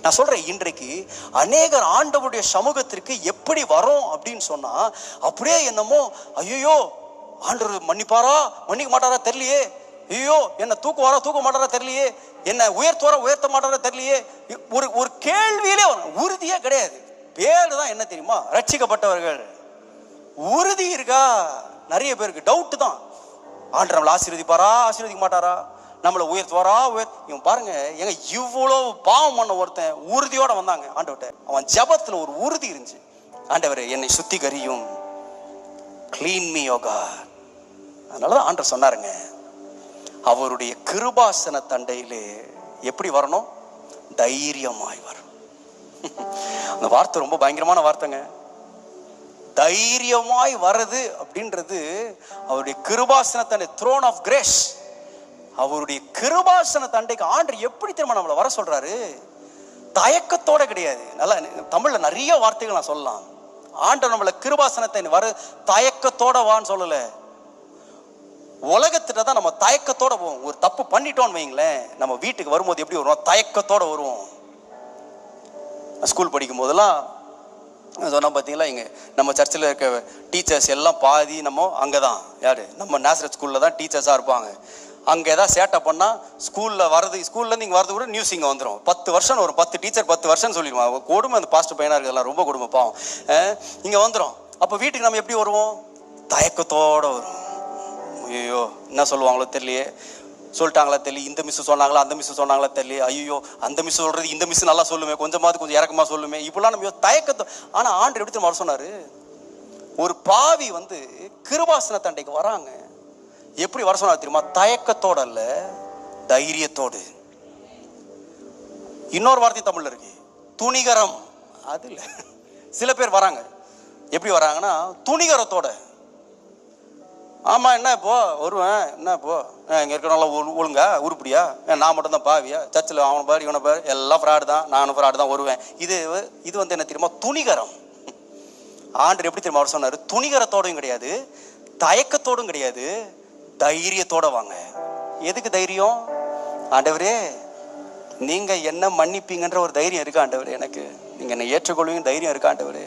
நான் சொல்றேன், இன்றைக்கு அநேகர் ஆண்டவருடைய சமூகத்திற்கு எப்படி வரோம் அப்படின்னு சொன்னா, அப்படியே என்னமோ ஐயோ ஆண்டவர் மன்னிப்பாரா மன்னிக்க மாட்டாரா தெரியலையே, ஐயோ என்ன தூக்குவாரா தூக்க மாட்டாரா தெரியலையே, என்ன உயர்த்துவாரா உயர்த்த மாட்டாரா தெரியலையே, ஒரு கேள்வியிலே உறுதியே கிடையாது. பேரு தான் என்ன தெரியுமா, ரட்சிக்கப்பட்டவர்கள். உறுதி இருக்கா? நிறைய பேருக்கு டவுட் தான். ஆண்டவர் நம்மளை ஆசீர்வதிப்பாரா ஆசீர்வதிக்க மாட்டாரா, நம்மளை உயர்த்துவாரா இவன் பாருங்க, எங்க இவ்வளவு பாவம் பண்ண ஒருத்தன் உறுதியோட வந்தாங்க ஆண்டவர்கிட்ட. அவன் ஜெபத்துல ஒரு உறுதி இருந்துச்சு, ஆண்டவரே என்னை சுத்திகரியும், கிளீன் மீ யோகா. அதனாலதான் ஆண்டவர் சொன்னாருங்க, அவருடைய கிருபாசன தண்டையிலே எப்படி வரணும், தைரியமாய் வரும். அந்த வார்த்தை ரொம்ப பயங்கரமான வார்த்தைங்க. தைரியமாய் வர்றது அப்படின்றது அவருடைய கிருபாசன தண்டை, த்ரோன் ஆஃப் கிரேஸ். அவருடைய கிருபாசன தண்டைக்கு ஆண்டவர் எப்படி தெரியுமா நம்மளை வர சொல்றாரு, தயக்கத்தோட கிடையாது. நல்லா தமிழ்ல நிறைய வார்த்தைகள் நான் சொல்லலாம். ஆண்டவர் நம்மளை கிருபாசனத்தை வர தயக்கத்தோட வான்னு சொல்லல. உலகத்திட்ட தான் நம்ம தயக்கத்தோட போவோம். ஒரு தப்பு பண்ணிட்டோம்னு வைங்களேன், நம்ம வீட்டுக்கு வரும்போது எப்படி வருவோம், தயக்கத்தோட வருவோம். ஸ்கூல் படிக்கும் போதெல்லாம் சொன்னா பார்த்தீங்களா, இங்கே நம்ம சர்ச்சில் இருக்க டீச்சர்ஸ் எல்லாம் பாதி நம்ம அங்கே தான், யார் நம்ம நேசரத் ஸ்கூலில் தான் டீச்சர்ஸாக இருப்பாங்க. அங்கே ஏதாவது சேட்டை பண்ணால் ஸ்கூலில் வரது, ஸ்கூல்லேருந்து இங்கே வரது கூட நியூஸ் இங்கே வந்துடும். 10 வருஷம் வரும், 10 டீச்சர் 10 வருஷம் சொல்லிடுவாங்க. கொடுமை, அந்த பாஸ்ட் பையனாக இருக்கிறதெல்லாம் ரொம்ப கொடுமை பாவம். இங்கே வந்துடும். அப்போ வீட்டுக்கு நம்ம எப்படி வருவோம், தயக்கத்தோடு வரும். ஐயோ என்ன சொல்லுவாங்களோ தெரியலையே, சொல்லிட்டாங்களா தெரியல, இந்த மிஸ் சொன்னாங்களா அந்த மிஸ் சொன்னாங்களா தெரியல, ஐயோ அந்த மிஸ் சொல்றது இந்த மிஸ் நல்லா சொல்லுமே, கொஞ்சம் இறக்கமா சொல்லுமே, இப்பெல்லாம் நம்ம தயக்கத்தை. ஆனா ஆண்டவர் எப்படி வர சொன்னாரு, ஒரு பாவி கிருபாசன தண்டைக்கு வராங்க, எப்படி வர சொன்னாரு தெரியுமா, தயக்கத்தோட அல்ல, தைரியத்தோடு. இன்னொரு வார்த்தை தமிழ்ல இருக்கு, துணிகரம். அது இல்ல, சில பேர் வராங்க எப்படி வராங்கன்னா துணிகரத்தோட. ஆமா என்ன இப்போ வருவேன், என்ன இப்போ இங்க இருக்கிறவங்கள ஒழுங்கா உருப்படியா, நான் மட்டும் தான் பாவியா, சர்ச்சில் அவனை பாரு இவனை பாரு எல்லாம் ஃப்ராடு தான், நானும் ஃப்ராடு தான் வருவேன். இது என்ன தெரியுமா, துணிகரம். ஆண்டவர் எப்படி தெரியுமா அவர் சொன்னாரு, துணிகரத்தோடும் கிடையாது, தயக்கத்தோடும் கிடையாது, தைரியத்தோட வாங்க. எதுக்கு தைரியம், ஆண்டவரே நீங்க என்ன மன்னிப்பீங்கன்ற ஒரு தைரியம் இருக்கா ஆண்டவரே, எனக்கு நீங்க என்ன ஏற்றுக்கொள்வீங்க தைரியம் இருக்கா ஆண்டவரே.